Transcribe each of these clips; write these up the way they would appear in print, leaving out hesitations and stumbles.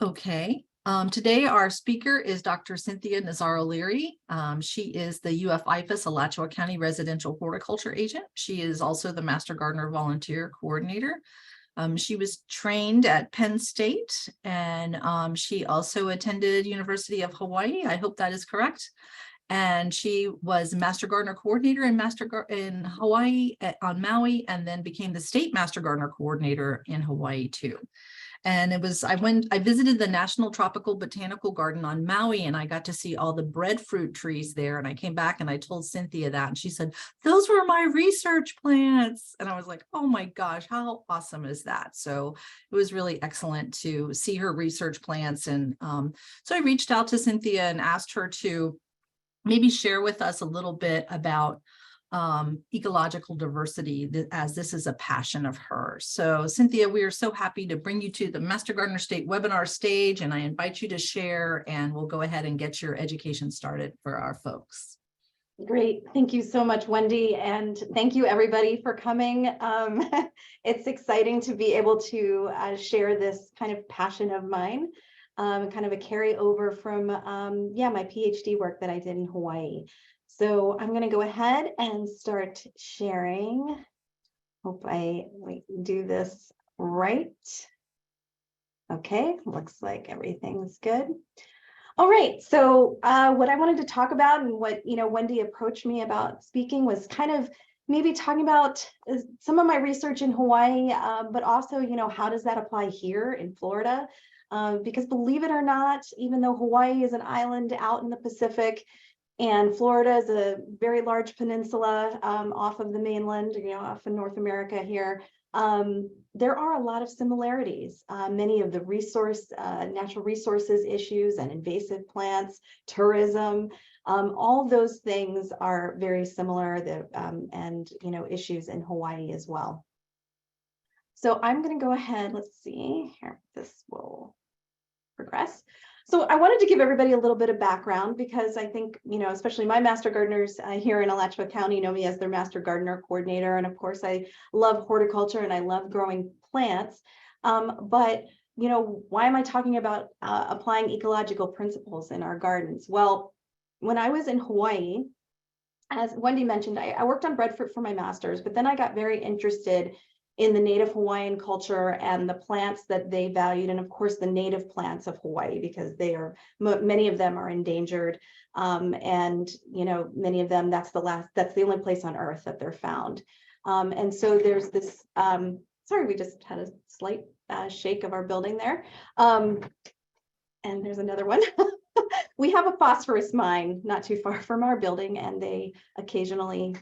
Okay. Today our speaker is Dr. Cynthia Nazario-Leary. She is the UF IFAS Alachua County Residential Horticulture Agent. She is also the Master Gardener Volunteer Coordinator. She was trained at Penn State, and she also attended University of Hawaii. I hope that is correct. And she was Master Gardener Coordinator in Hawaii on Maui, and then became the State Master Gardener Coordinator in Hawaii too. And I visited the National Tropical Botanical Garden on Maui, and I got to see all the breadfruit trees there. And I came back and I told Cynthia that, and she said, those were my research plants. And I was like, oh my gosh, how awesome is that? So it was really excellent to see her research plants. And so I reached out to Cynthia and asked her to maybe share with us a little bit about ecological diversity, as this is a passion of hers. So Cynthia, we are so happy to bring you to the Master Gardener State webinar stage, and I invite you to share, and we'll go ahead and get your education started for our folks. Great. Thank you so much, Wendy. And thank you everybody for coming. It's exciting to be able to share this kind of passion of mine, kind of a carryover from my PhD work that I did in Hawaii. So I'm going to go ahead and start sharing. Hope I do this right. Okay, looks like everything's good. All right, so what I wanted to talk about, and what Wendy approached me about speaking, was kind of maybe talking about some of my research in Hawaii, but also how does that apply here in Florida? Because believe it or not, even though Hawaii is an island out in the Pacific, and Florida is a very large peninsula off of the mainland, off of North America here, there are a lot of similarities. Many of the natural resources issues and invasive plants, tourism, all those things are very similar, and issues in Hawaii as well. So I'm going to go ahead, let's see here, this will progress. So I wanted to give everybody a little bit of background, because I think, especially my master gardeners here in Alachua County know me as their Master Gardener Coordinator. And of course, I love horticulture and I love growing plants. But, why am I talking about applying ecological principles in our gardens? Well, when I was in Hawaii, as Wendy mentioned, I worked on breadfruit for my master's, but then I got very interested in the native Hawaiian culture and the plants that they valued, and of course the native plants of Hawaii, because many of them are endangered, and many of them, that's the only place on earth that they're found. And so there's this, sorry, we just had a slight shake of our building there, and there's another one. We have a phosphorus mine not too far from our building, and they occasionally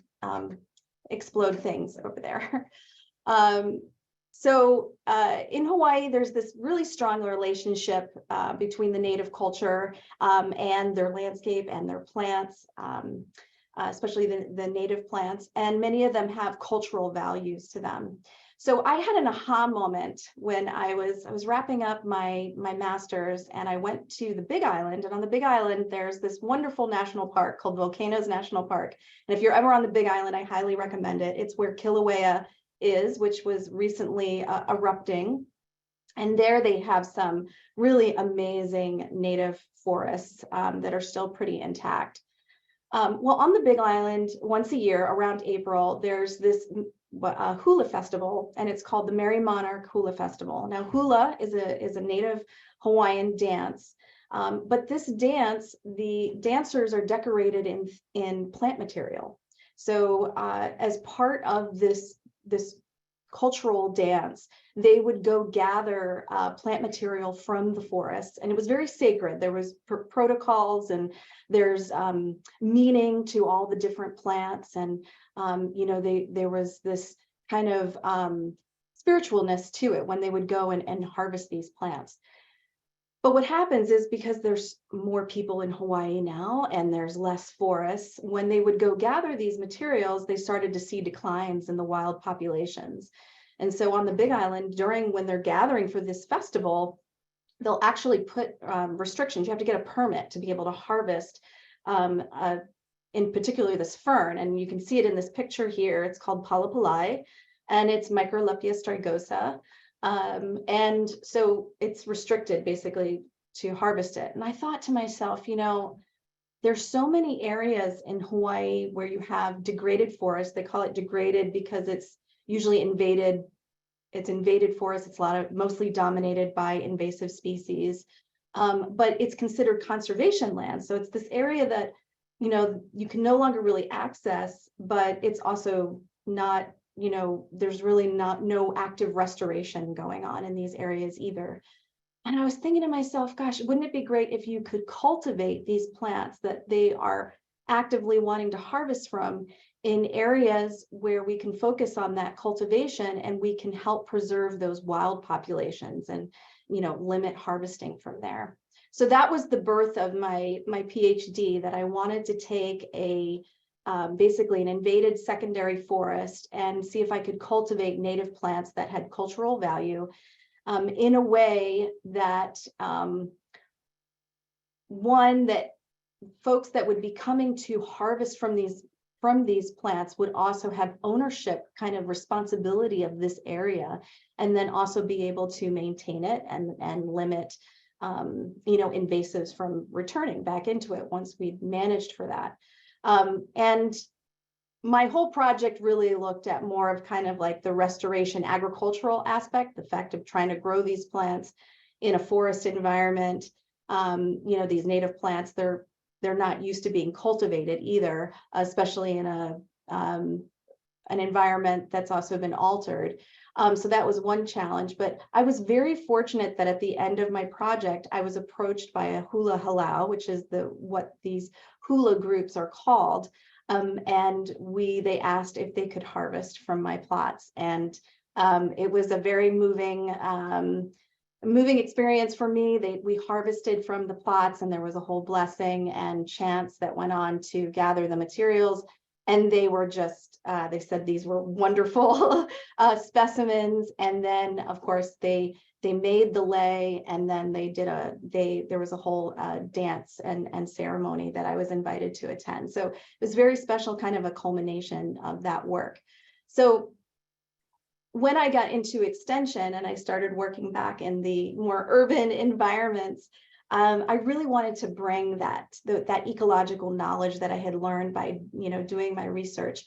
explode things over there. So in Hawaii, there's this really strong relationship between the native culture and their landscape and their plants, especially the native plants, and many of them have cultural values to them. So I had an aha moment when I was wrapping up my master's, and I went to the Big Island. And on the Big Island, there's this wonderful national park called Volcanoes National Park. And if you're ever on the Big Island, I highly recommend it. It's where Kilauea is, which was recently erupting. And there they have some really amazing native forests that are still pretty intact. Well, on the Big Island, once a year around April, there's this hula festival, and it's called the Merry Monarch Hula Festival. Now, hula is a native Hawaiian dance, but this dance, the dancers are decorated in plant material. So as part of this cultural dance, they would go gather plant material from the forest, and it was very sacred. There was protocols, and there's meaning to all the different plants, and there was this kind of spiritualness to it when they would go and harvest these plants. But what happens is, because there's more people in Hawaii now and there's less forests, when they would go gather these materials, they started to see declines in the wild populations. And so on the Big Island, when they're gathering for this festival, they'll actually put restrictions. You have to get a permit to be able to harvest, in particular, this fern. And you can see it in this picture here. It's called palapalai, and it's Microlepia strigosa. And so it's restricted basically to harvest it. And I thought to myself, there's so many areas in Hawaii where you have degraded forest. They call it degraded because it's usually invaded. It's invaded forest. It's mostly dominated by invasive species, but it's considered conservation land. So it's this area that, you can no longer really access, but it's also not, there's really no active restoration going on in these areas either. And I was thinking to myself, gosh, wouldn't it be great if you could cultivate these plants that they are actively wanting to harvest from in areas where we can focus on that cultivation and we can help preserve those wild populations and, limit harvesting from there. So that was the birth of my PhD, that I wanted to take basically an invaded secondary forest and see if I could cultivate native plants that had cultural value in a way that one, that folks that would be coming to harvest from these plants would also have ownership, kind of responsibility of this area, and then also be able to maintain it and limit invasives from returning back into it once we've managed for that. And my whole project really looked at more of kind of like the restoration agricultural aspect, the fact of trying to grow these plants in a forest environment. These native plants, they're not used to being cultivated either, especially in an environment that's also been altered. So that was one challenge, but I was very fortunate that at the end of my project, I was approached by a hula halau, which is what these hula groups are called. And they asked if they could harvest from my plots. And it was a very moving experience for me. We harvested from the plots, and there was a whole blessing and chants that went on to gather the materials. And they were just, they said these were wonderful specimens. And then, of course, they made the lei, and then there was a whole dance and ceremony that I was invited to attend. So it was very special, kind of a culmination of that work. So when I got into extension and I started working back in the more urban environments, I really wanted to bring that ecological knowledge that I had learned by doing my research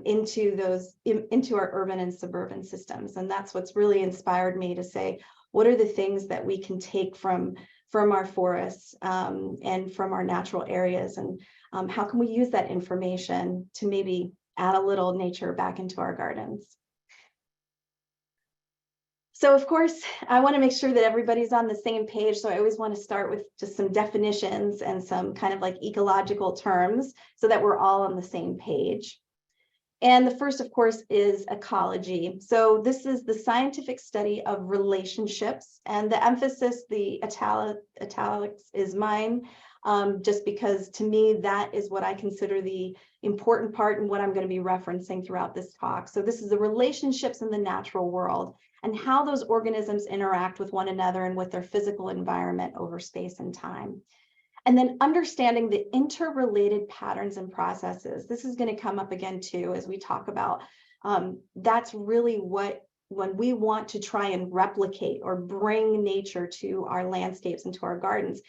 into our urban and suburban systems. And that's what's really inspired me to say, what are the things that we can take from our forests and from our natural areas, and how can we use that information to maybe add a little nature back into our gardens? So of course, I want to make sure that everybody's on the same page. So I always want to start with just some definitions and some kind of like ecological terms so that we're all on the same page. And the first, of course, is ecology. So this is the scientific study of relationships, and the emphasis, the italics is mine, just because to me, that is what I consider the important part and what I'm going to be referencing throughout this talk. So this is the relationships in the natural world and how those organisms interact with one another and with their physical environment over space and time. And then understanding the interrelated patterns and processes. This is going to come up again too, as we talk about, that's really when we want to try and replicate or bring nature to our landscapes and to our gardens,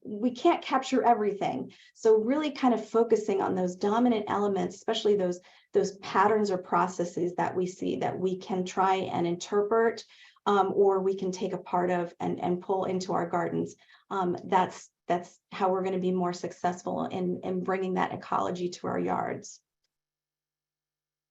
we can't capture everything. So really kind of focusing on those dominant elements, especially those patterns or processes that we see that we can try and interpret, or we can take a part of and pull into our gardens. That's how we're going to be more successful in bringing that ecology to our yards.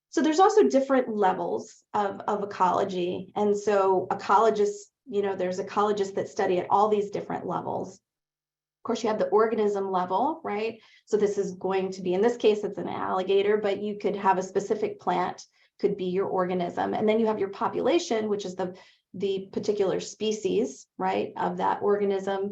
So there's also different levels of ecology. And so ecologists, there's ecologists that study at all these different levels. Of course, you have the organism level, right? So this is going to be, in this case, it's an alligator, but you could have a specific plant, could be your organism. And then you have your population, which is the particular species, right, of that organism.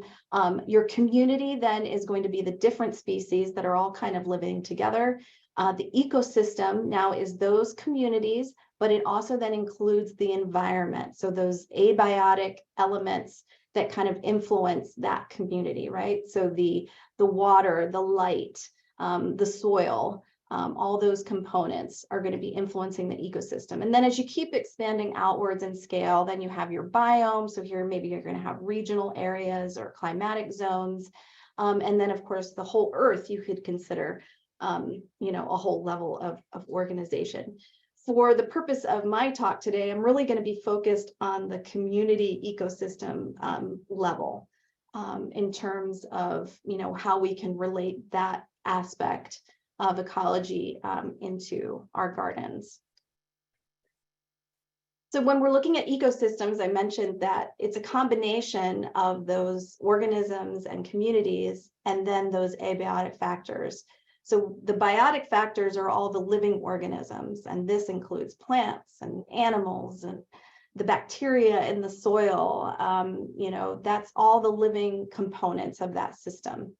Your community then is going to be the different species that are all kind of living together. The ecosystem now is those communities, but it also then includes the environment. So those abiotic elements that kind of influence that community, right? So the water, the light, the soil, all those components are going to be influencing the ecosystem. And then as you keep expanding outwards in scale, then you have your biome. So here, maybe you're going to have regional areas or climatic zones. And then, of course, the whole Earth, you could consider, you know, a whole level of organization. For the purpose of my talk today, I'm really going to be focused on the community ecosystem level in terms of, you know, how we can relate that aspect of ecology into our gardens. So when we're looking at ecosystems, I mentioned that it's a combination of those organisms and communities, and then those abiotic factors. So the biotic factors are all the living organisms, and this includes plants and animals and the bacteria in the soil. You know, that's all the living components of that system.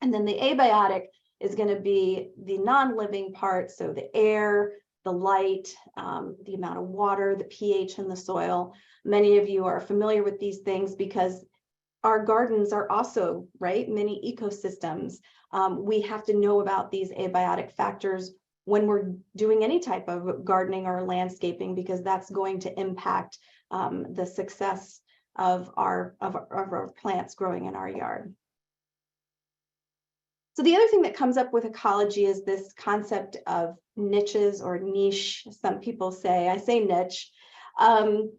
And then the abiotic is going to be the non-living part, so the air, the light, the amount of water, the pH in the soil. Many of you are familiar with these things because our gardens are also, right, mini ecosystems. We have to know about these abiotic factors when we're doing any type of gardening or landscaping, because that's going to impact the success of our plants growing in our yard. So the other thing that comes up with ecology is this concept of niches or niche. Some people say, I say niche. And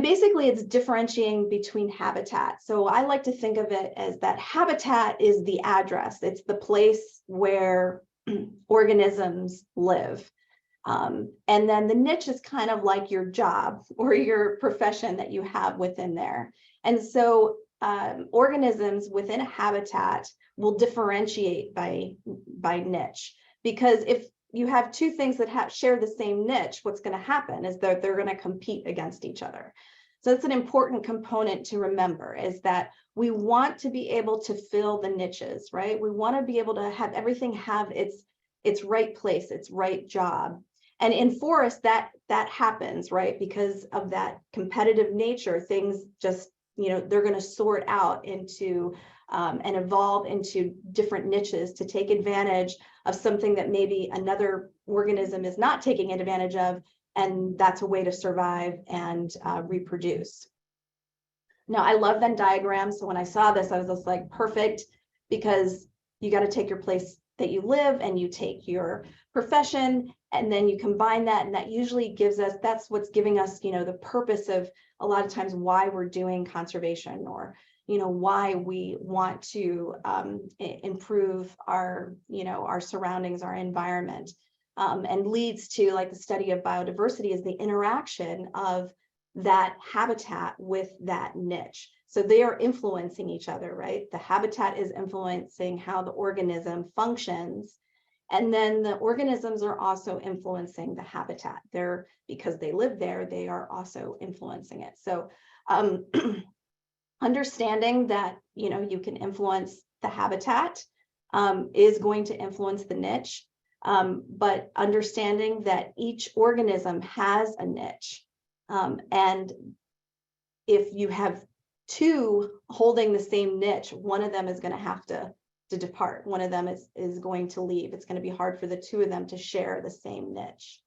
basically it's differentiating between habitat. So I like to think of it as that habitat is the address. It's the place where organisms live. And then the niche is kind of like your job or your profession that you have within there. And so organisms within a habitat will differentiate by niche, because if you have two things that share the same niche, what's going to happen is that they're going to compete against each other. So it's an important component to remember, is that we want to be able to fill the niches, right? We want to be able to have everything have its right place, its right job. And in forests, that happens, right? Because of that competitive nature, things just, you know, they're going to sort out into and evolve into different niches to take advantage of something that maybe another organism is not taking advantage of, and that's a way to survive and reproduce. Now, I love Venn diagrams, so when I saw this, I was just like, perfect, because you got to take your place that you live and you take your profession, and then you combine that, and that usually gives us, that's what's giving us, you know, the purpose of a lot of times why we're doing conservation, or you know, why we want to improve our, you know, our surroundings, our environment, and leads to, like, the study of biodiversity is the interaction of that habitat with that niche. So they are influencing each other, right? The habitat is influencing how the organism functions, and then the organisms are also influencing the habitat. Because they live there, they are also influencing it. So understanding that, you know, you can influence the habitat is going to influence the niche, but understanding that each organism has a niche, and if you have two holding the same niche, one of them is going to have to depart. One of them is going to leave. It's going to be hard for the two of them to share the same niche.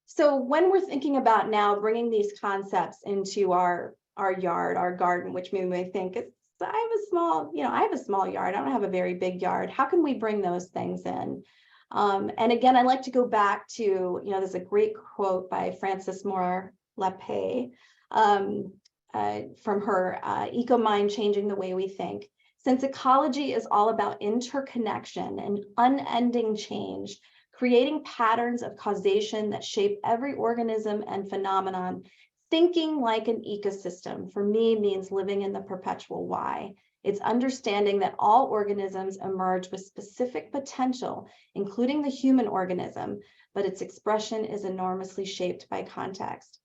So when we're thinking about now bringing these concepts into our yard, our garden, which we may think, I have a small yard. I don't have a very big yard. How can we bring those things in? And again, I like to go back to, you know, there's a great quote by Frances Moore Lapay from her Eco-Mind, Changing the Way We Think. Since ecology is all about interconnection and unending change, creating patterns of causation that shape every organism and phenomenon, thinking like an ecosystem, for me, means living in the perpetual why. It's understanding that all organisms emerge with specific potential, including the human organism, but its expression is enormously shaped by context.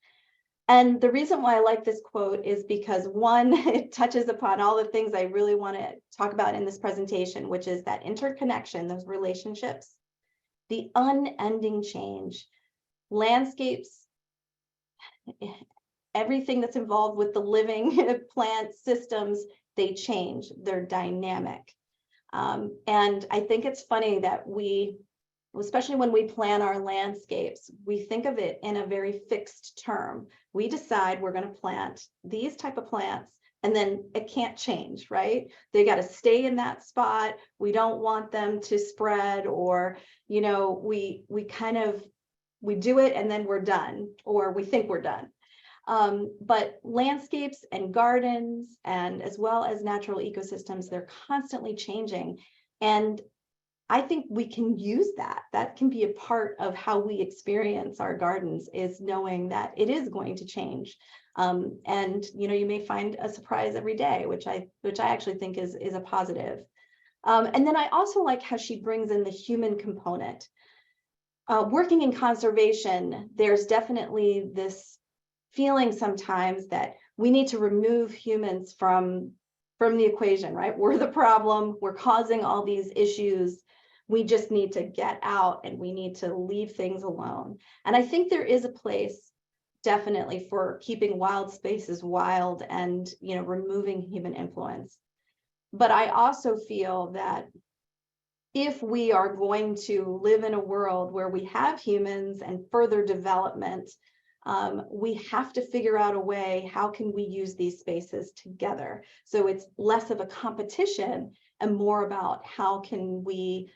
And the reason why I like this quote is because, one, it touches upon all the things I really want to talk about in this presentation, which is that interconnection, those relationships, the unending change, landscapes, everything that's involved with the living plant systems, they change, they're dynamic. And I think it's funny that especially when we plan our landscapes, we think of it in a very fixed term. We decide we're going to plant these type of plants, and then it can't change, right? They got to stay in that spot. We don't want them to spread, or, we do it and then we're done, or we think we're done. But landscapes and gardens, and as well as natural ecosystems, they're constantly changing. And I think we can use that. That can be a part of how we experience our gardens, is knowing that it is going to change. And you may find a surprise every day, which I actually think is a positive. And then I also like how she brings in the human component. Working in conservation, there's definitely this feeling sometimes that we need to remove humans from the equation, right? We're the problem. We're causing all these issues. We just need to get out, and we need to leave things alone. And I think there is a place definitely for keeping wild spaces wild, and removing human influence. But I also feel that if we are going to live in a world where we have humans and further development, we have to figure out a way, how can we use these spaces together? So it's less of a competition and more about how can we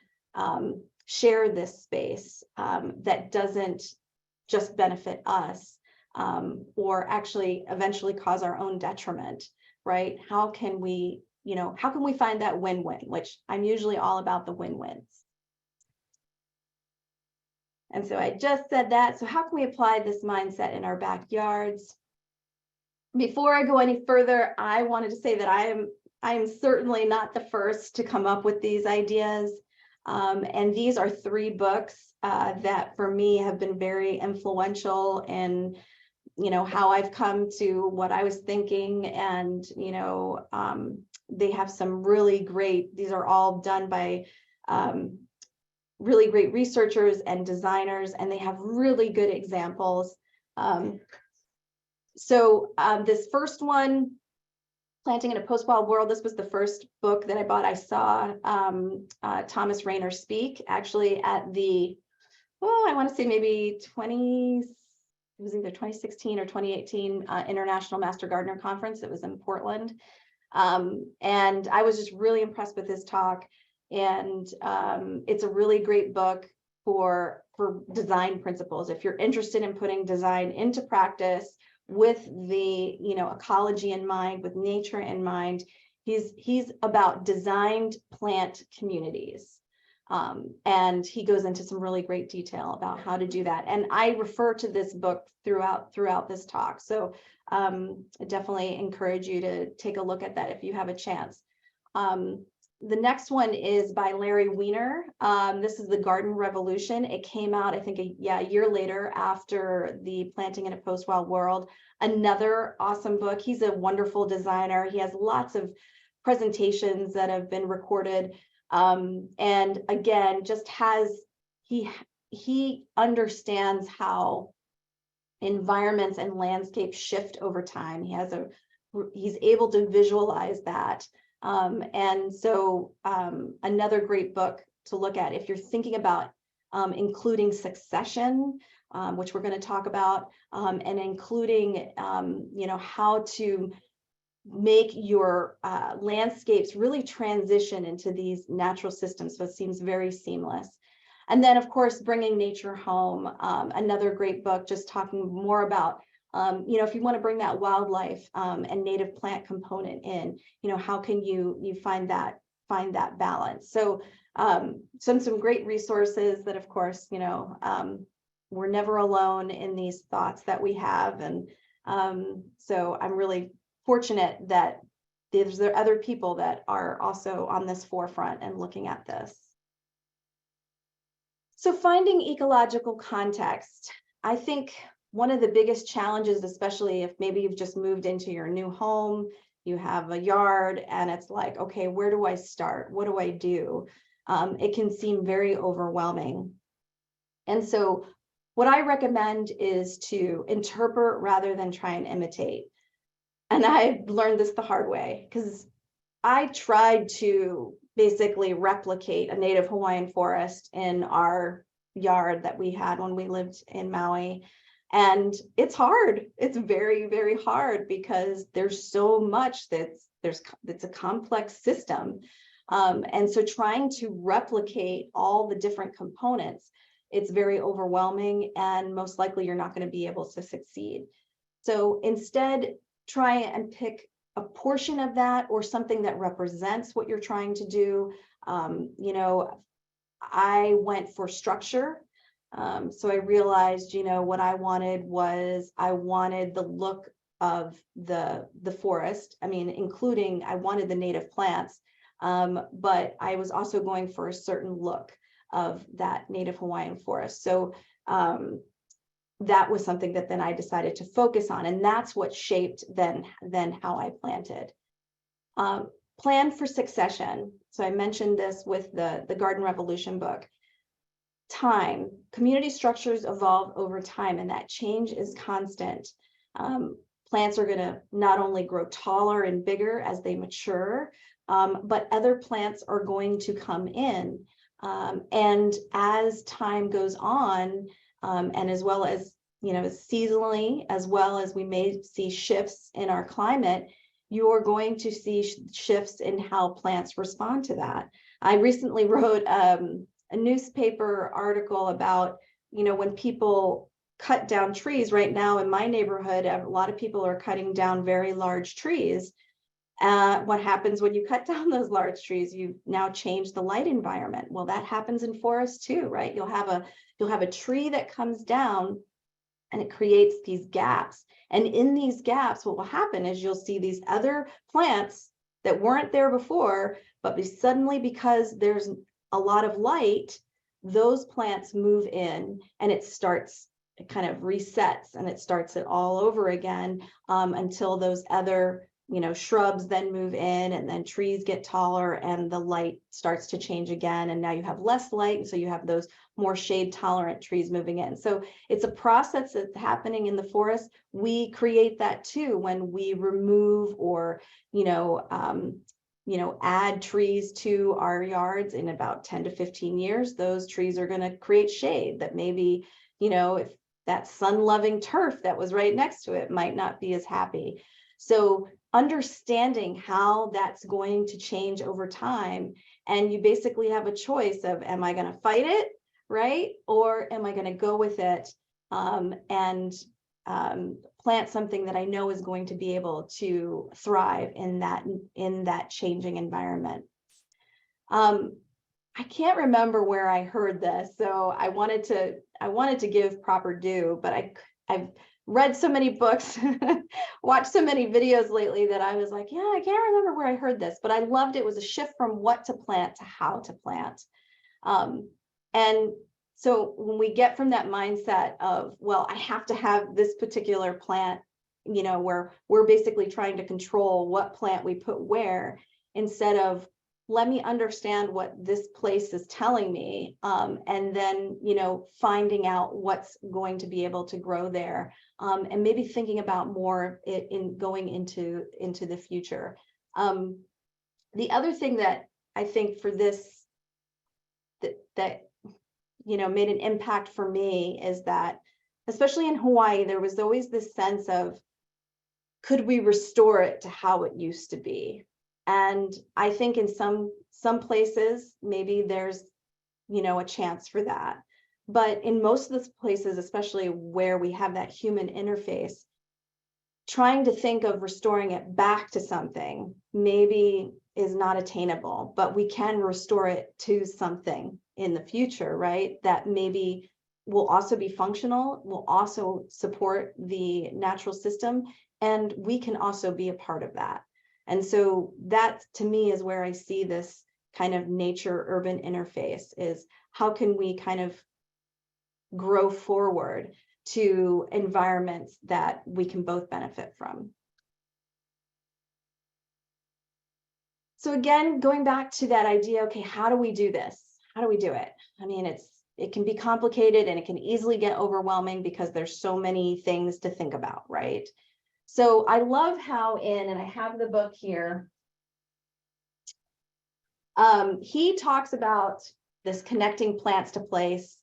share this space that doesn't just benefit us, or actually eventually cause our own detriment, right? How can we find that win-win, which I'm usually all about the win-wins. And so I just said that. So how can we apply this mindset in our backyards? Before I go any further, I wanted to say that I am certainly not the first to come up with these ideas. And these are 3 books that for me have been very influential in, how I've come to what I was thinking. And, they have some really great, these are all done by really great researchers and designers, and they have really good examples. So this first one, Planting in a Post-Wild World, this was the first book that I bought. I saw Thomas Rainer speak actually at the, I want to say maybe it was either 2016 or 2018 International Master Gardener Conference. It was in Portland. And I was just really impressed with his talk. And it's a really great book for design principles. If you're interested in putting design into practice with the ecology in mind, with nature in mind, he's about designed plant communities. And he goes into some really great detail about how to do that. And I refer to this book throughout this talk. So I definitely encourage you to take a look at that if you have a chance. The next one is by Larry Weiner. This is The Garden Revolution. It came out, I think, a year later after the Planting in a Post-Wild World. Another awesome book. He's a wonderful designer. He has lots of presentations that have been recorded. And again, just he understands how environments and landscapes shift over time. He's able to visualize that. And so another great book to look at if you're thinking about including succession, which we're going to talk about, and including how to make your landscapes really transition into these natural systems. So it seems very seamless. And then, of course, Bringing Nature Home, another great book, just talking more about, if you want to bring that wildlife and native plant component in, how can you find that balance? So some great resources that, of course, we're never alone in these thoughts that we have. And so I'm really fortunate that there are other people that are also on this forefront and looking at this. So finding ecological context, I think one of the biggest challenges, especially if maybe you've just moved into your new home, you have a yard, and it's like, okay, where do I start? What do I do? It can seem very overwhelming. And so what I recommend is to interpret rather than try and imitate. And I learned this the hard way, because I tried to basically replicate a native Hawaiian forest in our yard that we had when we lived in Maui. And it's hard. It's very, very hard because there's so much it's a complex system. And so trying to replicate all the different components, it's very overwhelming, and most likely you're not going to be able to succeed. So instead, try and pick a portion of that or something that represents what you're trying to do. I went for structure. So I realized, what I wanted was I wanted the look of the forest. I mean, including I wanted the native plants, but I was also going for a certain look of that native Hawaiian forest. So that was something that then I decided to focus on, and that's what shaped then how I planted. Plan for succession. So I mentioned this with the Garden Revolution book. Time, community structures evolve over time, and that change is constant. Plants are going to not only grow taller and bigger as they mature, but other plants are going to come in. And as time goes on, and as well as, seasonally, as well as we may see shifts in our climate, you're going to see shifts in how plants respond to that. I recently wrote a newspaper article about, when people cut down trees. Right now in my neighborhood, a lot of people are cutting down very large trees. What happens when you cut down those large trees? You now change the light environment. Well, that happens in forests too, right? You'll have a tree that comes down and it creates these gaps. And in these gaps, what will happen is you'll see these other plants that weren't there before, but suddenly, because there's a lot of light, those plants move in, and it kind of resets, and it starts it all over again, until those other shrubs then move in, and then trees get taller, and the light starts to change again, and now you have less light, and so you have those more shade tolerant trees moving in. So it's a process that's happening in the forest. We create that too when we remove or add trees to our yards. In about 10 to 15 years, those trees are going to create shade that maybe, if that sun-loving turf that was right next to it might not be as happy. So understanding how that's going to change over time, and you basically have a choice of, am I going to fight it, right? Or am I going to go with it and plant something that I know is going to be able to thrive in that changing environment. I can't remember where I heard this, so I wanted to give proper due, but I've read so many books, watched so many videos lately that I was like, yeah, I can't remember where I heard this, but I loved it. It was a shift from what to plant to how to plant. And so when we get from that mindset of, well, I have to have this particular plant, where we're basically trying to control what plant we put where, instead of, let me understand what this place is telling me, and then, finding out what's going to be able to grow there, and maybe thinking about more in going into the future. The other thing that I think for this that made an impact for me is that, especially in Hawaii, there was always this sense of, could we restore it to how it used to be? And I think in some places, maybe there's, a chance for that. But in most of the places, especially where we have that human interface, trying to think of restoring it back to something maybe is not attainable, but we can restore it to something in the future, right? That maybe will also be functional, will also support the natural system, and we can also be a part of that. And so that, to me, is where I see this kind of nature-urban interface, is how can we kind of grow forward to environments that we can both benefit from. So again, going back to that idea, okay, how do we do this? How do we do it? I mean, it can be complicated, and it can easily get overwhelming because there's so many things to think about, right? So I love how and I have the book here, He talks about this connecting plants to place,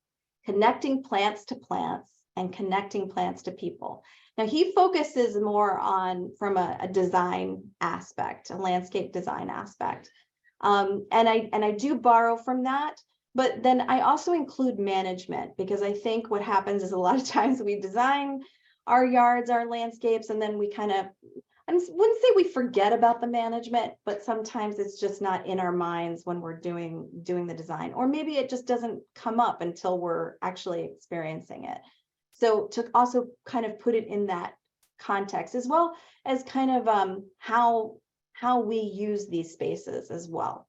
connecting plants to plants, and connecting plants to people. Now, he focuses more on from a design aspect, a landscape design aspect. And I do borrow from that, but then I also include management, because I think what happens is a lot of times we design our yards, our landscapes, and then we kind of, I wouldn't say we forget about the management, but sometimes it's just not in our minds when we're doing the design, or maybe it just doesn't come up until we're actually experiencing it. So to also kind of put it in that context, as well as kind of how we use these spaces as well.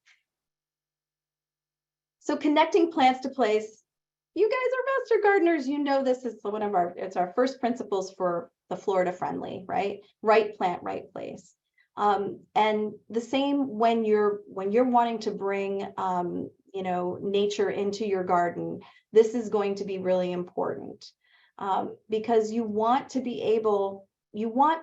So connecting plants to place. You guys are master gardeners. You know this is one of it's our first principles for the Florida friendly, right? Right plant, right place. And the same when you're wanting to bring nature into your garden. This is going to be really important, because you want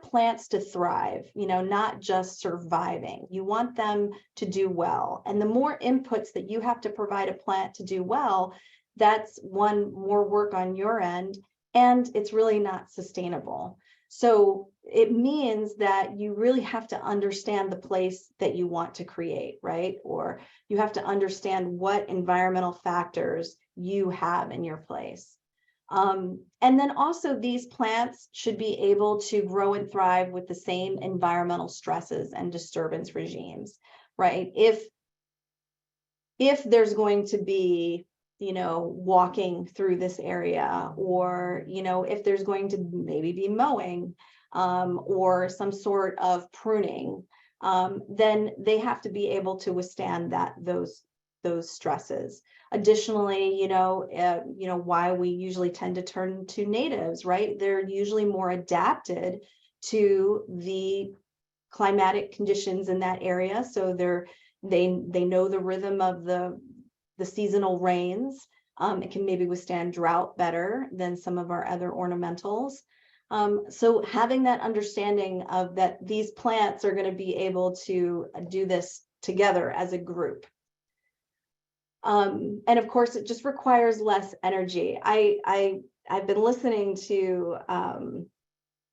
plants to thrive, not just surviving. You want them to do well. And the more inputs that you have to provide a plant to do well, that's one more work on your end, and it's really not sustainable. So it means that you really have to understand the place that you want to create, right? Or you have to understand what environmental factors you have in your place. And then also these plants should be able to grow and thrive with the same environmental stresses and disturbance regimes, right? If there's going to be walking through this area, or if there's going to maybe be mowing, or some sort of pruning, then they have to be able to withstand those stresses. Additionally, why we usually tend to turn to natives, right? They're usually more adapted to the climatic conditions in that area, so they know the rhythm of the seasonal rains. It can maybe withstand drought better than some of our other ornamentals. So having that understanding of that these plants are going to be able to do this together as a group. And of course, it just requires less energy. I've been listening to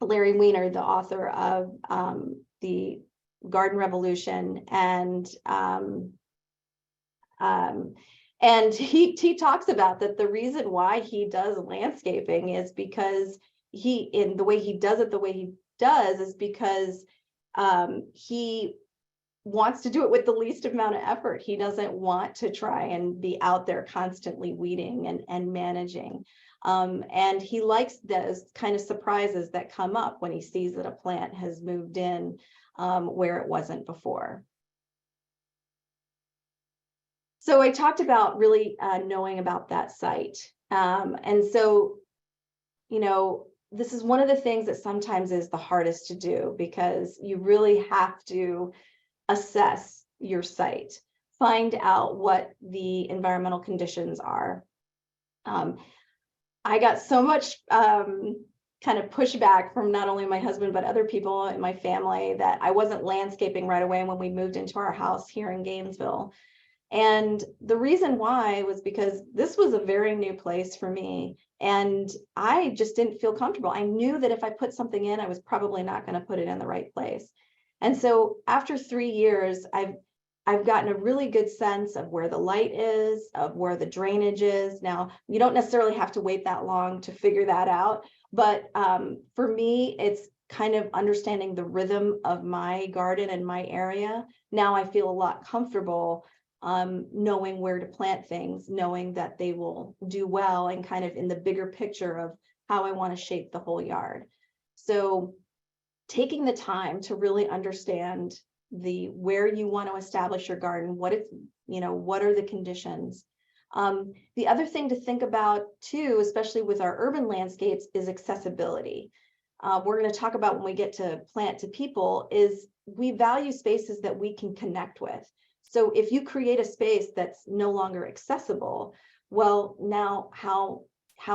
Larry Weiner, the author of the Garden Revolution, and he talks about that the reason why he does landscaping is because the way he does is because he wants to do it with the least amount of effort. He doesn't want to try and be out there constantly weeding and managing. And he likes those kind of surprises that come up when he sees that a plant has moved in where it wasn't before. So I talked about really knowing about that site. And so, this is one of the things that sometimes is the hardest to do, because you really have to assess your site, find out what the environmental conditions are. I got so much kind of pushback from not only my husband, but other people in my family that I wasn't landscaping right away when we moved into our house here in Gainesville. And the reason why was because this was a very new place for me, and I just didn't feel comfortable. I knew that if I put something in, I was probably not going to put it in the right place. And so after 3 years, I've gotten a really good sense of where the light is, of where the drainage is. Now, you don't necessarily have to wait that long to figure that out, but for me, it's kind of understanding the rhythm of my garden and my area. Now I feel a lot comfortable knowing where to plant things, knowing that they will do well, and kind of in the bigger picture of how I want to shape the whole yard. So taking the time to really understand where you want to establish your garden, what are the conditions. The other thing to think about too, especially with our urban landscapes, is accessibility. We're going to talk about when we get to plant to people, is we value spaces that we can connect with. So if you create a space that's no longer accessible, well, now how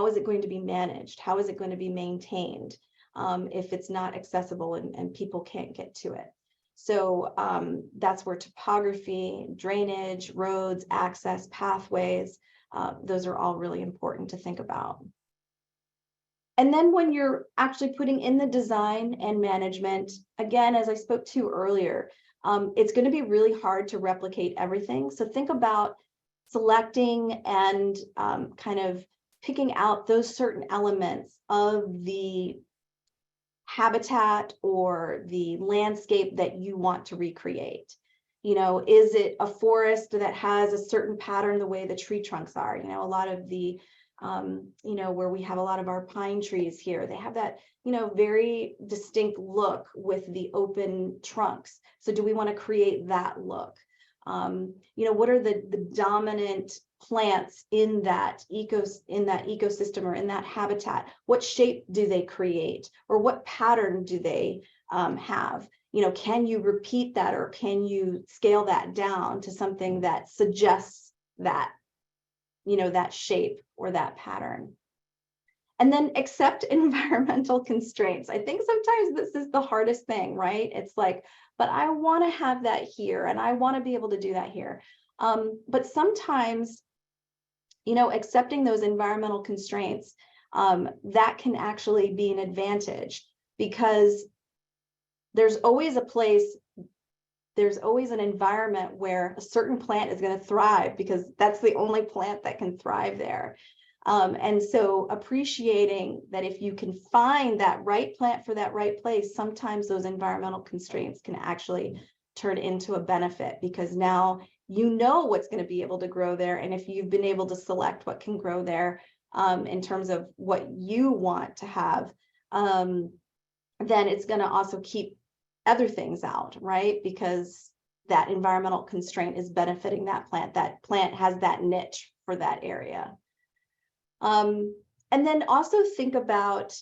is it going to be managed? How is it going to be maintained if it's not accessible and people can't get to it? So that's where topography, drainage, roads, access, pathways, those are all really important to think about. And then when you're actually putting in the design and management, again, as I spoke to earlier, it's going to be really hard to replicate everything. So think about selecting and kind of picking out those certain elements of the habitat or the landscape that you want to recreate. You know, is it a forest that has a certain pattern the way the tree trunks are? You know, a lot of the you know, where we have a lot of our pine trees here, they have that, you know, very distinct look with the open trunks. So do we want to create that look? You know, what are the dominant plants in that ecosystem or in that habitat? What shape do they create, or what pattern do they have? You know, can you repeat that, or can you scale that down to something that suggests that, you know, that shape or that pattern? And then accept environmental constraints. I think sometimes this is the hardest thing, right? It's like, but I want to have that here, and I want to be able to do that here. But sometimes, you know, accepting those environmental constraints, that can actually be an advantage, because there's always a place, there's always an environment where a certain plant is going to thrive, because that's the only plant that can thrive there. And so appreciating that if you can find that right plant for that right place, sometimes those environmental constraints can actually turn into a benefit, because now you know what's going to be able to grow there. And if you've been able to select what can grow there in terms of what you want to have, then it's going to also keep other things out, right? Because that environmental constraint is benefiting that plant. That plant has that niche for that area. And then also think about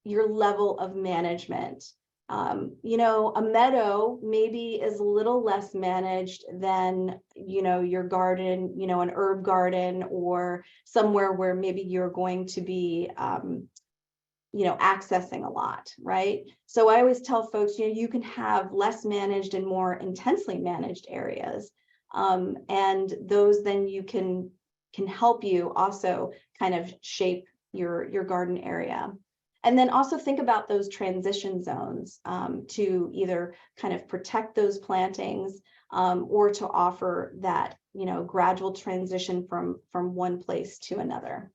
your level of management. You know, a meadow maybe is a little less managed than, you know, your garden, you know, an herb garden, or somewhere where maybe you're going to be, you know, accessing a lot, right? So I always tell folks, you know, you can have less managed and more intensely managed areas. And those then you can help you also kind of shape your garden area. And then also think about those transition zones to either kind of protect those plantings or to offer that, you know, gradual transition from one place to another.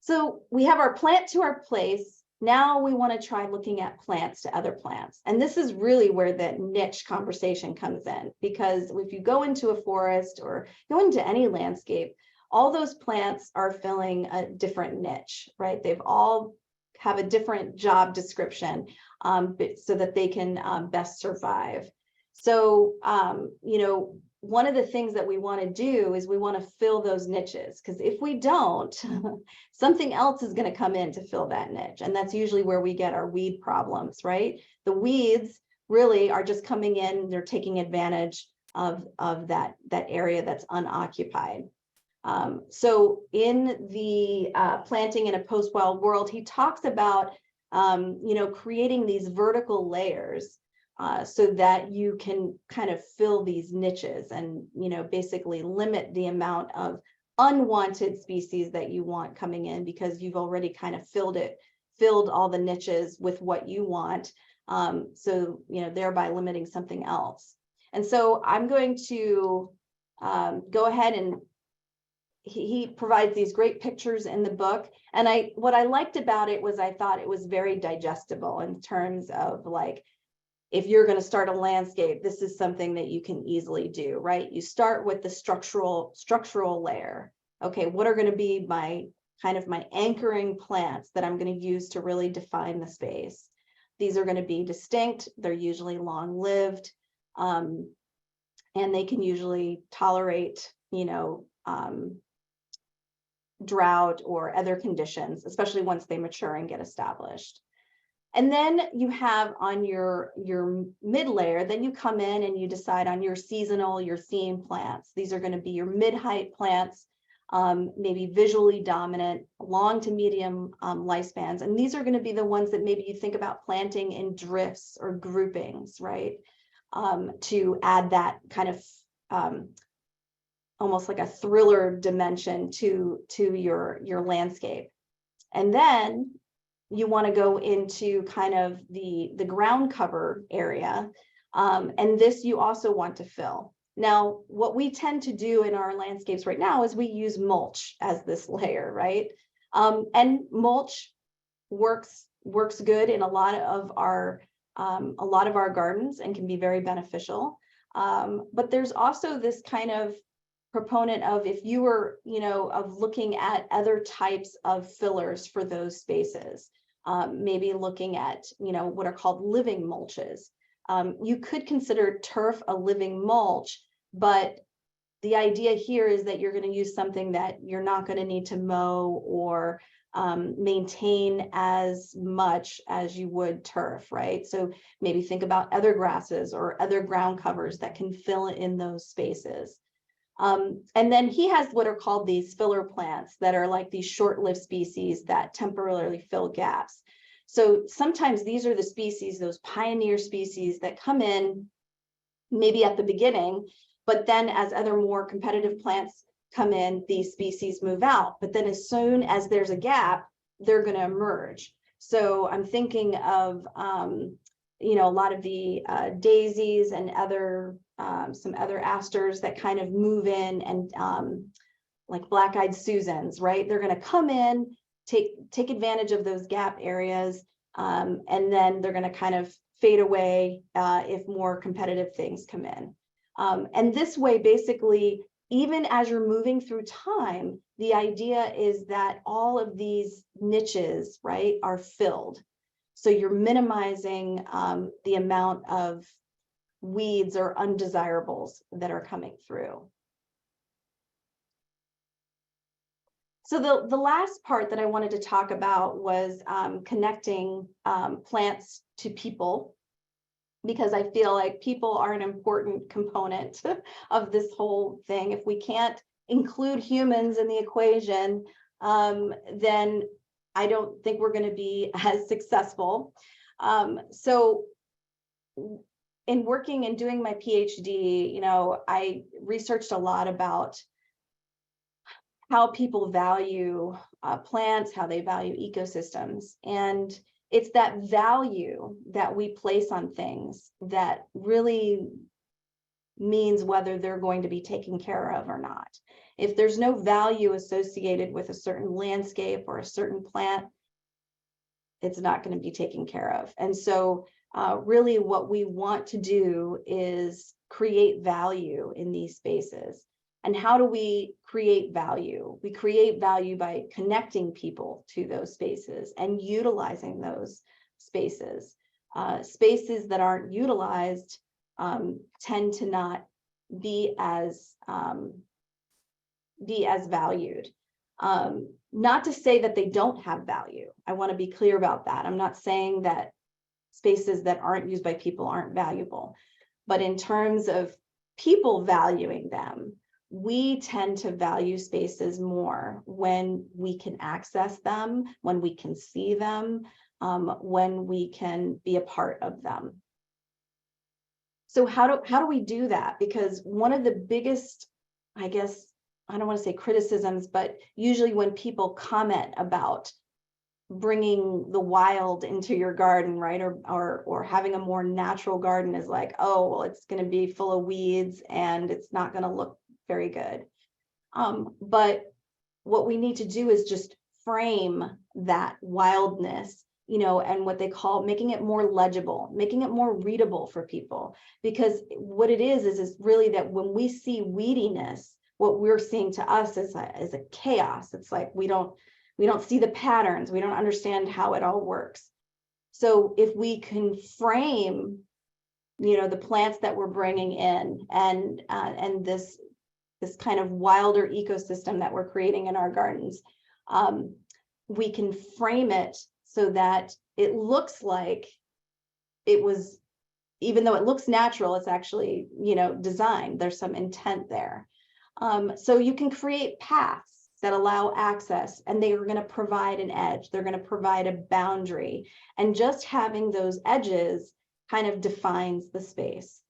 So we have our plant to our place. Now we want to try looking at plants to other plants. And this is really where that niche conversation comes in, because if you go into a forest or go into any landscape, all those plants are filling a different niche, right? They've all have a different job description so that they can best survive. So, you know, one of the things that we want to do is we want to fill those niches, because if we don't, something else is going to come in to fill that niche. And that's usually where we get our weed problems, right? The weeds really are just coming in, they're taking advantage of that area that's unoccupied. So in the Planting in a Post-Wild World, he talks about, you know, creating these vertical layers so that you can kind of fill these niches and, you know, basically limit the amount of unwanted species that you want coming in, because you've already kind of filled all the niches with what you want. So, you know, thereby limiting something else. And so I'm going to go ahead, and he provides these great pictures in the book. And what I liked about it was I thought it was very digestible in terms of, like, if you're going to start a landscape, this is something that you can easily do, right? You start with the structural layer. Okay, what are going to be my anchoring plants that I'm going to use to really define the space? These are going to be distinct. They're usually long-lived, and they can usually tolerate, you know, drought or other conditions, especially once they mature and get established. And then you have on your mid layer, then you come in and you decide on your seasonal, your theme plants. These are going to be your mid-height plants maybe visually dominant, long to medium lifespans. And these are going to be the ones that maybe you think about planting in drifts or groupings, right? To add that kind of almost like a thriller dimension to your landscape. And then you want to go into kind of the ground cover area. And this you also want to fill. Now, what we tend to do in our landscapes right now is we use mulch as this layer, right? And mulch works good in a lot of our gardens and can be very beneficial. But there's also this kind of proponent of, if you were, of looking at other types of fillers for those spaces, maybe looking at, what are called living mulches. You could consider turf a living mulch, but the idea here is that you're going to use something that you're not going to need to mow or maintain as much as you would turf, right? So maybe think about other grasses or other ground covers that can fill in those spaces. And then he has what are called these filler plants that are like these short-lived species that temporarily fill gaps. So sometimes these are the species, those pioneer species that come in maybe at the beginning, but then as other more competitive plants come in, these species move out. But then as soon as there's a gap, they're going to emerge. So I'm thinking of, a lot of the daisies and other some other asters that kind of move in, and like black-eyed Susans, right? They're going to come in, take advantage of those gap areas, and then they're going to kind of fade away if more competitive things come in. And this way, basically, even as you're moving through time, the idea is that all of these niches, right, are filled. So you're minimizing the amount of weeds or undesirables that are coming through. So the last part that I wanted to talk about was connecting plants to people, because I feel like people are an important component of this whole thing. If we can't include humans in the equation, then I don't think we're going to be as successful. So in working and doing my PhD, I researched a lot about how people value plants, how they value ecosystems. And it's that value that we place on things that really means whether they're going to be taken care of or not. If there's no value associated with a certain landscape or a certain plant, it's not going to be taken care of. And so really what we want to do is create value in these spaces. And how do we create value? We create value by connecting people to those spaces and utilizing those spaces. Spaces that aren't utilized tend to not be as valued. Not to say that they don't have value. I want to be clear about that. I'm not saying that spaces that aren't used by people aren't valuable, but in terms of people valuing them, we tend to value spaces more when we can access them, when we can see them, when we can be a part of them. So how do we do that? Because one of the biggest, I guess, I don't want to say criticisms, but usually when people comment about bringing the wild into your garden, right, or having a more natural garden, is like, oh, well, it's going to be full of weeds and it's not going to look very good. But what we need to do is just frame that wildness, and what they call making it more legible, making it more readable for people. Because what it is really that when we see weediness, what we're seeing to us is a chaos. It's like we don't see the patterns. We don't understand how it all works. So if we can frame, the plants that we're bringing in and this kind of wilder ecosystem that we're creating in our gardens, we can frame it so that it looks like it was, even though it looks natural, it's actually, designed. There's some intent there. So you can create paths. that allow access, and they are going to provide an edge. They're going to provide a boundary. And just having those edges kind of defines the space.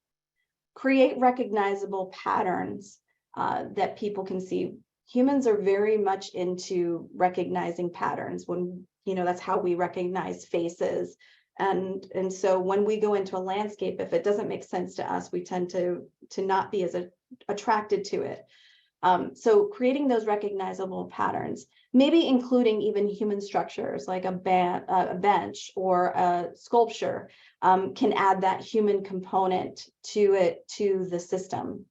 Create recognizable patterns that people can see. Humans are very much into recognizing patterns. When, that's how we recognize faces. And so when we go into a landscape, if it doesn't make sense to us, we tend to not be as attracted to it. So creating those recognizable patterns, maybe including even human structures like a bench or a sculpture, can add that human component to the system.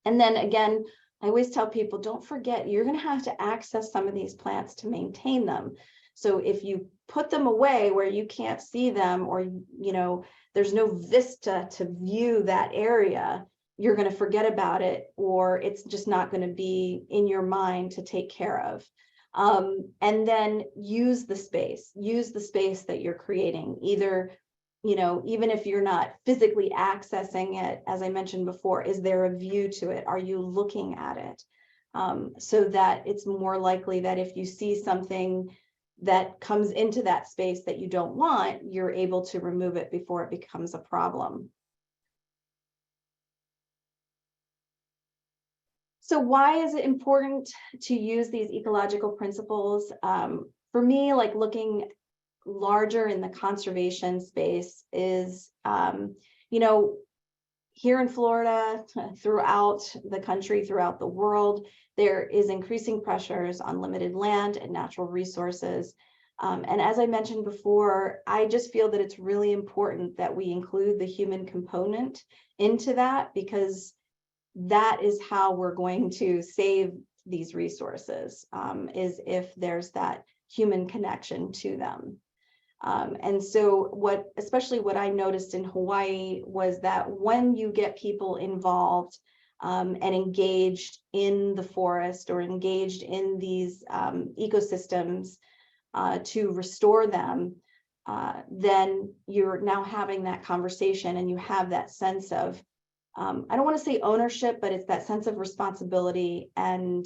And then again, I always tell people, don't forget, you're going to have to access some of these plants to maintain them. So if you put them away where you can't see them, or, there's no vista to view that area, you're going to forget about it, or it's just not going to be in your mind to take care of. And then use the space that you're creating, either, even if you're not physically accessing it, as I mentioned before, is there a view to it? Are you looking at it? So that it's more likely that if you see something that comes into that space that you don't want, you're able to remove it before it becomes a problem. So why is it important to use these ecological principles? For me, like looking larger in the conservation space is, here in Florida, throughout the country, throughout the world, there is increasing pressures on limited land and natural resources. And as I mentioned before, I just feel that it's really important that we include the human component into that, because that is how we're going to save these resources, is if there's that human connection to them. And so especially what I noticed in Hawaii was that when you get people involved and engaged in the forest or engaged in these ecosystems to restore them, then you're now having that conversation, and you have that sense of, I don't want to say ownership, but it's that sense of responsibility and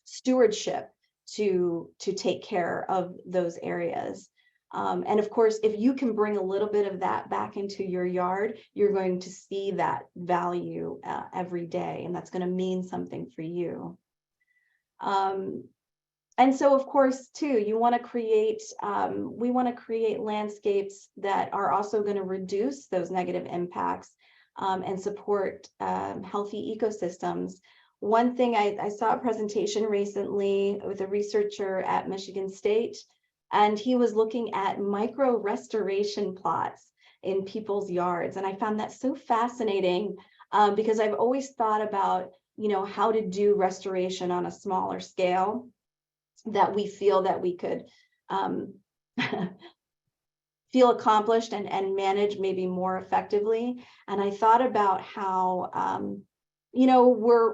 stewardship to take care of those areas. And of course, if you can bring a little bit of that back into your yard, you're going to see that value every day, and that's going to mean something for you. And so, of course, too, you want to create, we want to create landscapes that are also going to reduce those negative impacts and support healthy ecosystems. One thing, I saw a presentation recently with a researcher at Michigan State, and he was looking at micro restoration plots in people's yards. And I found that so fascinating because I've always thought about, how to do restoration on a smaller scale, that we feel that we could feel accomplished and manage maybe more effectively. And I thought about how, we're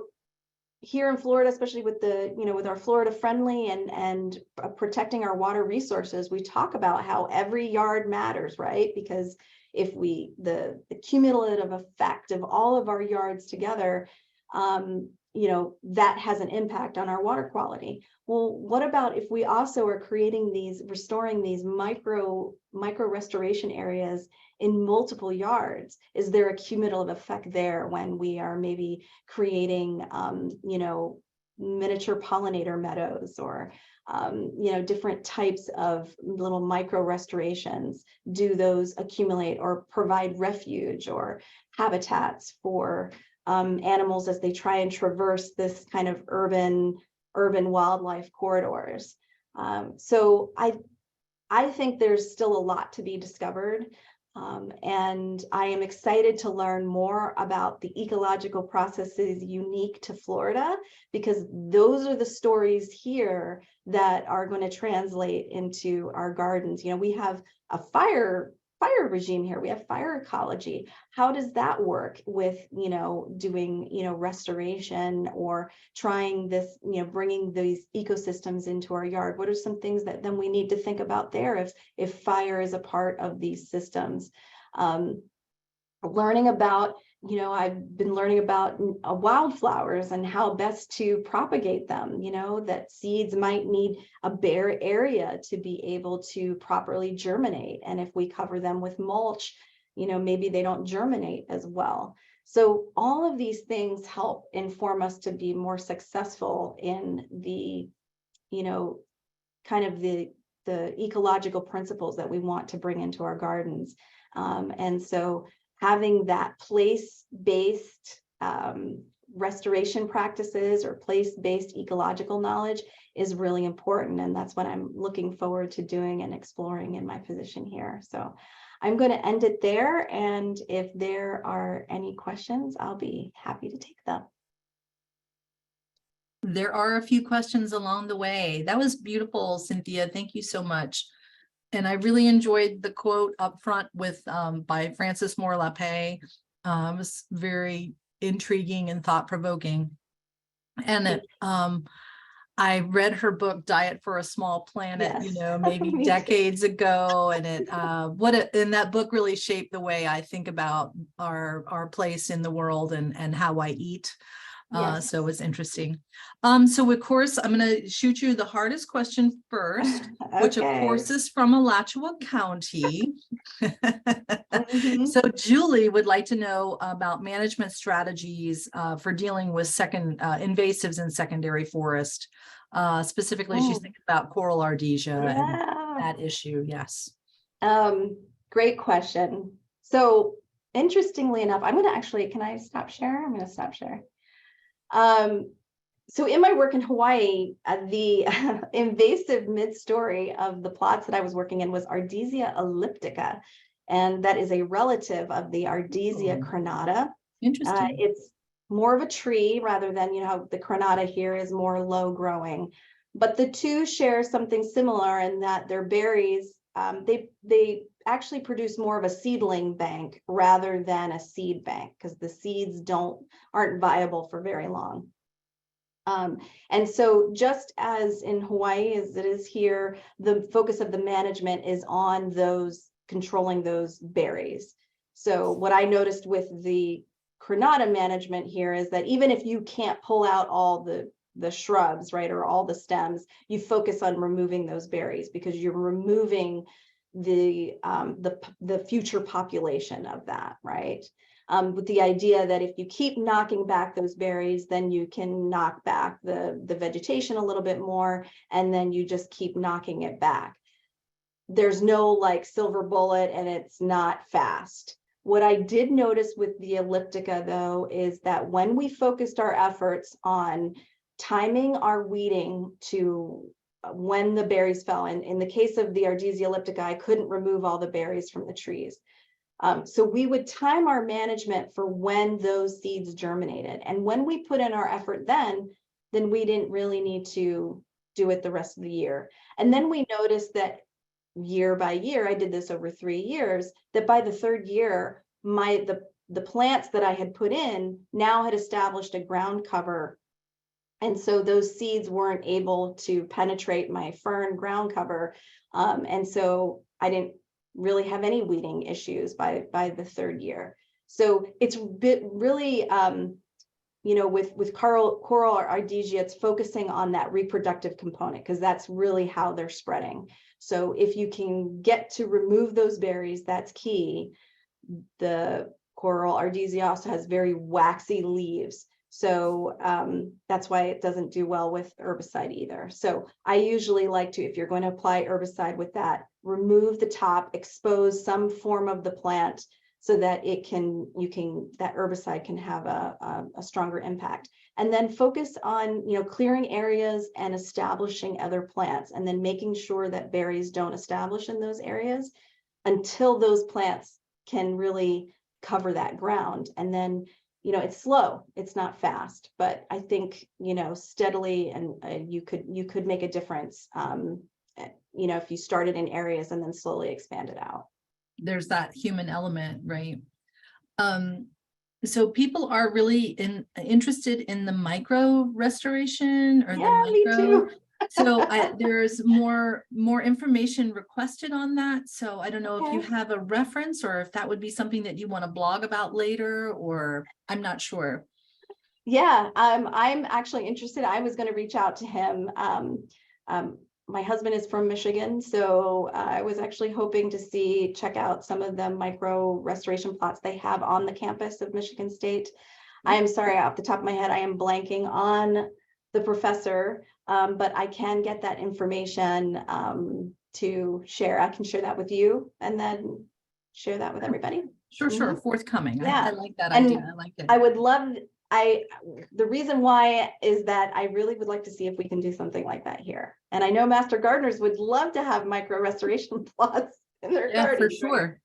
here in Florida, especially with with our Florida friendly and protecting our water resources, we talk about how every yard matters, right? Because if the cumulative effect of all of our yards together, that has an impact on our water quality. Well, what about if we also are restoring these micro restoration areas in multiple yards? Is there a cumulative effect there when we are maybe creating, miniature pollinator meadows or, different types of little micro restorations? Do those accumulate or provide refuge or habitats for animals as they try and traverse this kind of urban wildlife corridors? So I think there's still a lot to be discovered. And I am excited to learn more about the ecological processes unique to Florida, because those are the stories here that are going to translate into our gardens. We have a fire regime here. We have fire ecology. How does that work with, doing, restoration or trying this, bringing these ecosystems into our yard? What are some things that then we need to think about there if fire is a part of these systems? Learning about, I've been learning about wildflowers and how best to propagate them, that seeds might need a bare area to be able to properly germinate. And if we cover them with mulch, maybe they don't germinate as well. So all of these things help inform us to be more successful in the, kind of the ecological principles that we want to bring into our gardens. And so having that place-based restoration practices or place-based ecological knowledge is really important. And that's what I'm looking forward to doing and exploring in my position here. So I'm going to end it there. And if there are any questions, I'll be happy to take them. There are a few questions along the way. That was beautiful, Cynthia. Thank you so much. And I really enjoyed the quote up front with by Frances Moore Lapay. It was very intriguing and thought-provoking. And I read her book Diet for a Small Planet, Yes. maybe decades ago, and and that book really shaped the way I think about our place in the world and how I eat. Yes. So it was interesting. So of course, I'm going to shoot you the hardest question first, which of course is from Alachua County. So Julie would like to know about management strategies for dealing with invasives in secondary forest. Specifically, she's thinking about coral ardesia and that issue. Yes. Great question. So interestingly enough, I'm going to actually, can I stop share? I'm going to stop share. So in my work in Hawaii, the invasive mid-story of the plots that I was working in was Ardesia elliptica, and that is a relative of the Ardesia crenata. Interesting. It's more of a tree rather than, how the crenata here is more low growing, but the two share something similar in that their berries, they actually produce more of a seedling bank rather than a seed bank because the seeds aren't viable for very long. And so just as in Hawaii as it is here, the focus of the management is on controlling those berries. So what I noticed with the crenata management here is that even if you can't pull out all the shrubs, right, or all the stems, you focus on removing those berries because you're removing the future population of that, right? With the idea that if you keep knocking back those berries, then you can knock back the vegetation a little bit more, and then you just keep knocking it back. There's no silver bullet, and it's not fast. What I did notice with the elliptica, though, is that when we focused our efforts on timing our weeding to when the berries fell, and in the case of the Ardesia elliptica, I couldn't remove all the berries from the trees. So we would time our management for when those seeds germinated. And when we put in our effort then we didn't really need to do it the rest of the year. And then we noticed that year by year, I did this over 3 years, that by the third year, the plants that I had put in now had established a ground cover. And so those seeds weren't able to penetrate my fern ground cover. And so I didn't really have any weeding issues by the third year. So it's really, with coral ardesia, it's focusing on that reproductive component because that's really how they're spreading. So if you can get to remove those berries, that's key. The coral ardesia also has very waxy leaves. So that's why it doesn't do well with herbicide either. So I usually like to, if you're going to apply herbicide with that, remove the top, expose some form of the plant so that that herbicide can have a stronger impact. And then focus on, clearing areas and establishing other plants, and then making sure that berries don't establish in those areas until those plants can really cover that ground. And then it's slow, it's not fast, but I think, steadily, and you could make a difference, if you started in areas and then slowly expand it out. There's that human element, right? So people are really interested in the micro restoration or Yeah, me too. So there's more information requested on that. So I don't know if you Okay. have a reference or if that would be something that you want to blog about later, or I'm not sure. Yeah, I'm actually interested. I was going to reach out to him. My husband is from Michigan, so I was actually hoping to check out some of the micro restoration plots they have on the campus of Michigan State. I am sorry, off the top of my head, I am blanking on the professor, but I can get that information to share. I can share that with you and then share that with everybody. Sure, Mhm. forthcoming. I Yeah. like that And idea. I like it. I would love, the reason why is that I really would like to see if we can do something like that here. And I know master gardeners would love to have micro restoration plots in their Yeah, for gardens, right? sure.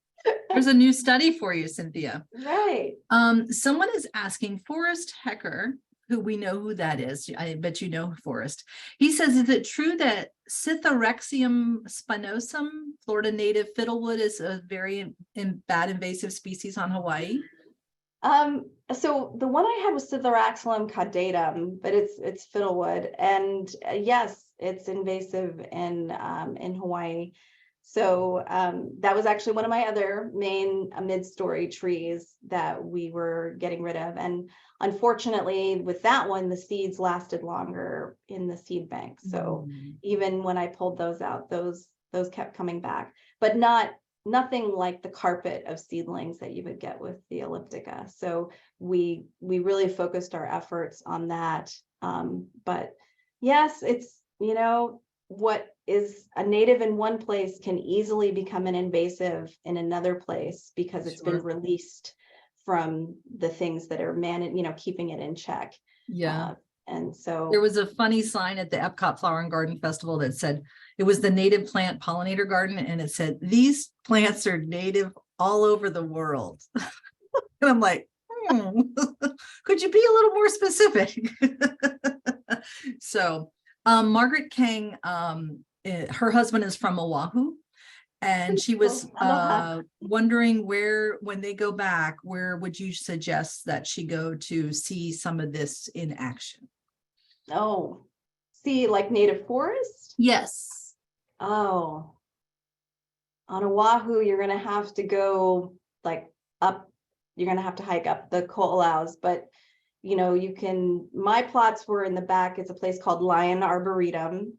There's a new study for you, Cynthia. Right. Someone is asking Forrest Hecker, who we know who that is. I bet you know Forrest. He says, is it true that Cythorexium spinosum, Florida native fiddlewood, is a very bad invasive species on Hawaii? So the one I had was Cythoraxylum caudatum, but it's fiddlewood, and yes, it's invasive in Hawaii. So that was actually one of my other main mid-story trees that we were getting rid of, and unfortunately, with that one, the seeds lasted longer in the seed bank. So even when I pulled those out, those kept coming back, but nothing like the carpet of seedlings that you would get with the elliptica. So we really focused our efforts on that. But yes, it's, what is a native in one place can easily become an invasive in another place because it's been released from the things that are keeping it in check. Yeah. And so there was a funny sign at the Epcot Flower and Garden Festival that said it was the native plant pollinator garden, and it said these plants are native all over the world. And I'm like, could you be a little more specific? So Margaret Kang, her husband is from Oahu, and she was wondering when they go back, where would you suggest that she go to see some of this in action? Oh, see, like native forest? Yes. Oh, on Oahu, you're going to have to go like up, you're going to have to hike up the ko'olaus, but my plots were in the back. It's a place called Lion Arboretum.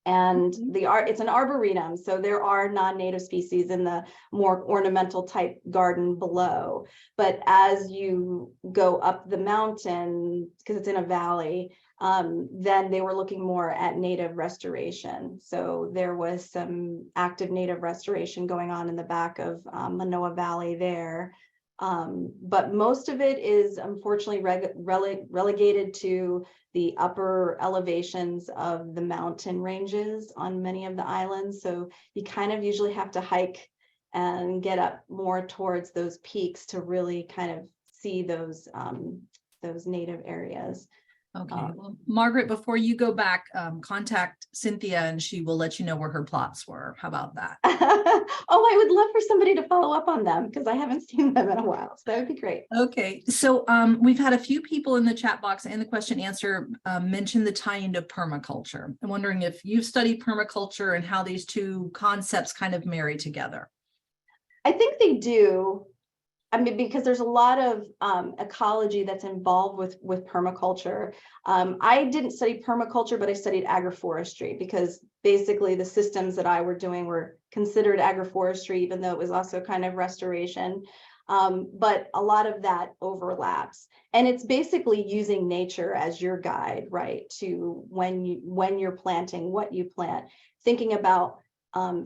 And it's an arboretum, so there are non-native species in the more ornamental type garden below. But as you go up the mountain, because it's in a valley, then they were looking more at native restoration. So there was some active native restoration going on in the back of Manoa Valley there. But most of it is unfortunately relegated to the upper elevations of the mountain ranges on many of the islands. So you kind of usually have to hike and get up more towards those peaks to really kind of see those native areas. Okay, well, Margaret, before you go back, contact Cynthia and she will let you know where her plots were. How about that? Oh, I would love for somebody to follow up on them because I haven't seen them in a while. So that would be great. Okay, so we've had a few people in the chat box and the question answer mention the tie into permaculture. I'm wondering if you've studied permaculture and how these two concepts kind of marry together. I think they do. I mean, because there's a lot of ecology that's involved with permaculture. I didn't study permaculture, but I studied agroforestry because basically the systems that I were doing were considered agroforestry, even though it was also kind of restoration. But a lot of that overlaps. And it's basically using nature as your guide, right? To when you're planting, what you plant, thinking about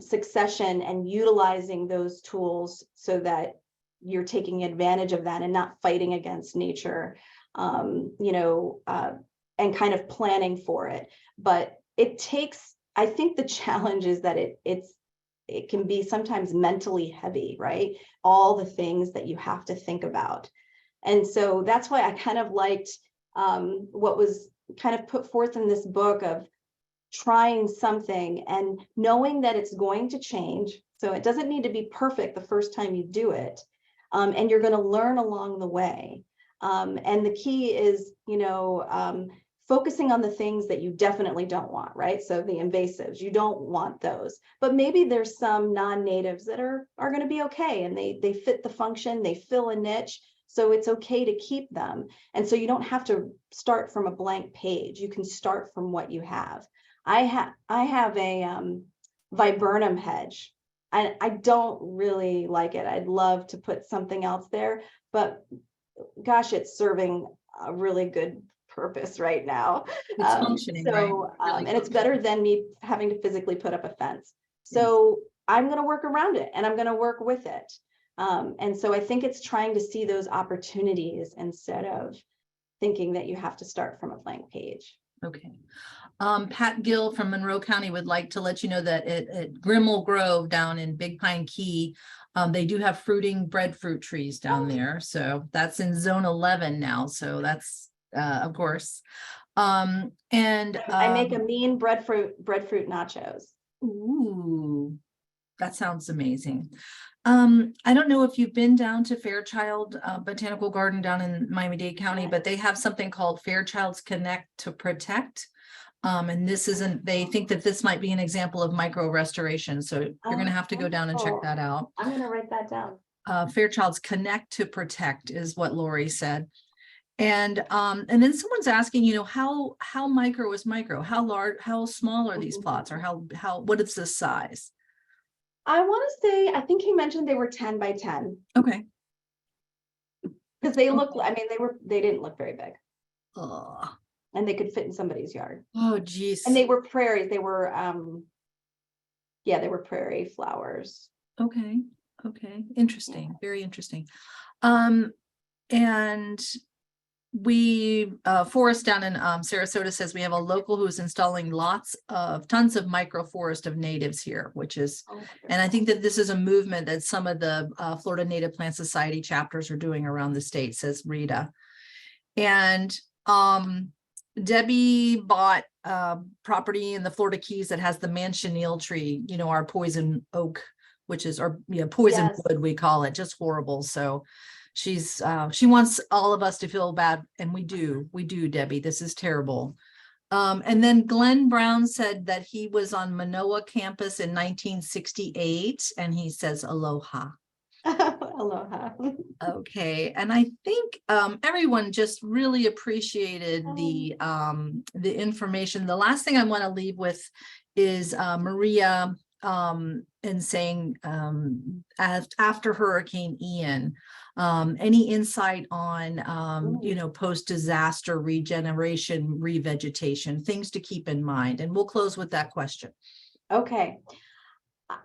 succession and utilizing those tools so that you're taking advantage of that and not fighting against nature, and kind of planning for it. But it takes, I think the challenge is that it can be sometimes mentally heavy, right? All the things that you have to think about. And so that's why I kind of liked what was kind of put forth in this book of trying something and knowing that it's going to change. So it doesn't need to be perfect the first time you do it. And you're going to learn along the way. And the key is, focusing on the things that you definitely don't want, right? So the invasives, you don't want those, but maybe there's some non-natives that are going to be okay, and they fit the function, they fill a niche, so it's okay to keep them. And so you don't have to start from a blank page. You can start from what you have. I have a viburnum hedge. I don't really like it. I'd love to put something else there, but gosh, it's serving a really good purpose right now. It's functioning, right? Really And it's better functioning. than me having to physically put up a fence. Yes. So I'm going to work around it, and I'm going to work with it. And so I think it's trying to see those opportunities instead of thinking that you have to start from a blank page. Okay. Pat Gill from Monroe County would like to let you know that at Grimmel Grove down in Big Pine Key, they do have fruiting breadfruit trees down there. So that's in zone 11 now. So that's, of course. I make a mean breadfruit nachos. Ooh, that sounds amazing. I don't know if you've been down to Fairchild Botanical Garden down in Miami-Dade County, but they have something called Fairchild's Connect to Protect. And this isn't, they think that this might be an example of micro restoration. So you're going to have to go down and check that out. I'm going to write that down. Fairchild's Connect to Protect is what Lori said. And then someone's asking, you know, how micro is micro? How large, how small are these plots, or what is the size? I want to say, I think he mentioned they were 10 by 10. Okay. Because they look, I mean, they didn't look very big. Oh, And they could fit in somebody's yard. oh, geez. And they were prairies. They were, yeah, they were prairie flowers. Okay. Okay. Interesting. Very interesting. And we, Forest down in Sarasota says we have a local who is installing tons of microforest of natives here, which is, and I think that this is a movement that some of the Florida Native Plant Society chapters are doing around the state, says Rita. And Debbie bought property in the Florida Keys that has the manchineel tree, you know, our poison oak, which is, or poison wood, we call it, just horrible. So she wants all of us to feel bad, and we do, Debbie. This is terrible. And then Glenn Brown said that he was on Manoa campus in 1968, and he says aloha. Aloha. Okay, and I think everyone just really appreciated the information. The last thing I want to leave with is Maria and saying after Hurricane Ian, any insight on you know, post-disaster regeneration, revegetation, things to keep in mind, and we'll close with that question. Okay.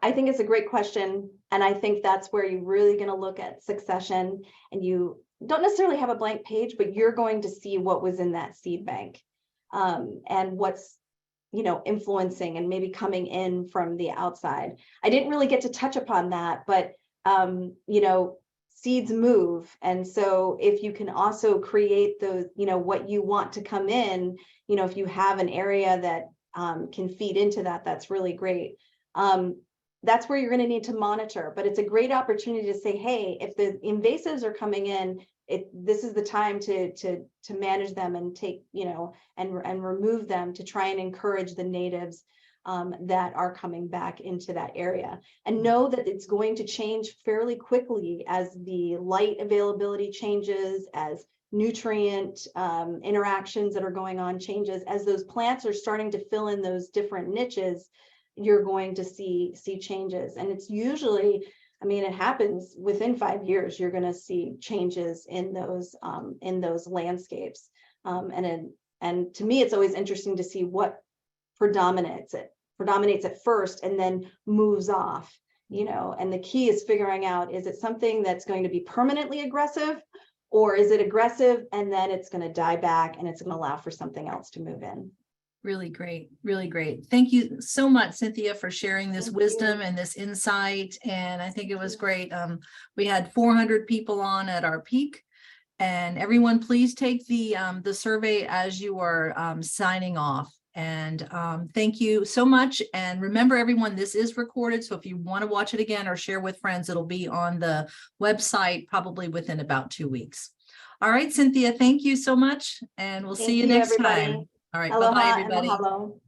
I think it's a great question. And I think that's where you're really going to look at succession, and you don't necessarily have a blank page, but you're going to see what was in that seed bank, and what's, you know, influencing and maybe coming in from the outside. I didn't really get to touch upon that, but, you know, seeds move. And so if you can also create those, you know, what you want to come in, you know, if you have an area that can feed into that, that's really great. That's where you're going to need to monitor, but it's a great opportunity to say, hey, if the invasives are coming in, this is the time to manage them and take, you know, and remove them, to try and encourage the natives that are coming back into that area, and know that it's going to change fairly quickly as the light availability changes, as nutrient interactions that are going on changes, as those plants are starting to fill in those different niches. You're going to see changes, and it's usually, I mean, it happens within 5 years. You're going to see changes in those landscapes, and to me, it's always interesting to see what predominates at first and then moves off. You know, and the key is figuring out, is it something that's going to be permanently aggressive, or is it aggressive and then it's going to die back and it's going to allow for something else to move in. Really great. Really great. Thank you so much, Cynthia, for sharing this wisdom and this insight. And I think it was great. We had 400 people on at our peak, and everyone, please take the survey as you are signing off. And thank you so much. And remember, everyone, this is recorded. So if you want to watch it again or share with friends, it'll be on the website probably within about 2 weeks. All right, Cynthia, thank you so much. And we'll see Thank you you, next everybody. time. All right. Bye-bye, Aloha and everybody. mahalo.